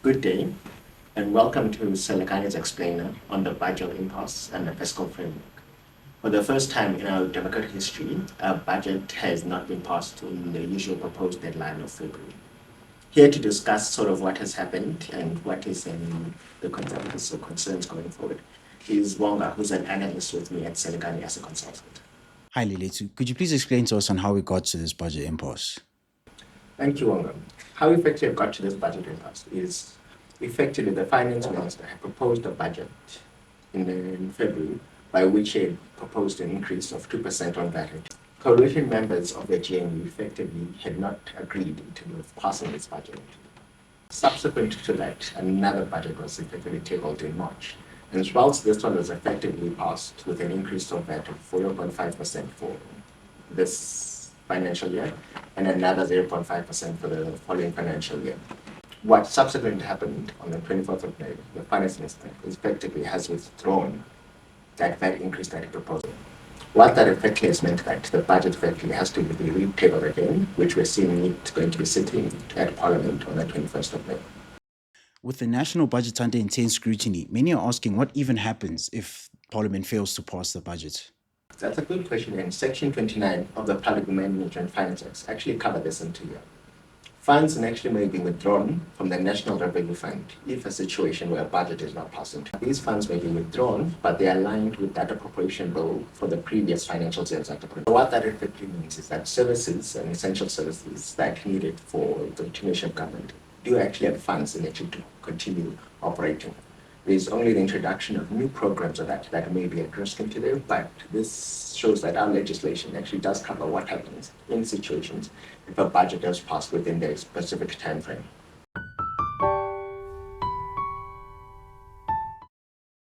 Good day, and welcome to Selekani's Explainer on the budget impasse and the fiscal framework. For the first time in our democratic history, a budget has not been passed in the usual proposed deadline of February. Here to discuss sort of what has happened and what is the concerns going forward is Wonga, who's an analyst with me at Selekani as a consultant. Hi, Liletu. Could you please explain to us on how we got to this budget impasse? Thank you, Wonga. How effective got to this budget impasse is effectively the finance minister had proposed a budget in February by which he had proposed an increase of 2% on VAT. Coalition members of the GNU effectively had not agreed in terms of passing this budget. Subsequent to that, another budget was effectively tabled in March. And whilst this one was effectively passed with an increase of VAT of 0.5% for this financial year and another 0.5% for the following financial year. What subsequently happened on the 24th of May, the finance minister effectively has withdrawn that VAT increase that he proposed. What that effectively has meant that the budget effectively has to be retabled again, which we're seeing it going to be sitting at Parliament on the 21st of May. With the national budget under intense scrutiny, many are asking what even happens if Parliament fails to pass the budget. That's a good question, and Section 29 of the Public Management and Finance Act actually cover this into here. Funds actually may be withdrawn from the National Revenue Fund if a situation where a budget is not passed into. These funds may be withdrawn, but they are aligned with that appropriation bill for the previous financial year's appropriation. So what that effectively means is that services and essential services that are needed for the continuation of government do actually have funds in it to continue operating. There's only the introduction of new programs of that may be addressed into there, but this shows that our legislation actually does cover what happens in situations if a budget is passed within their specific time frame.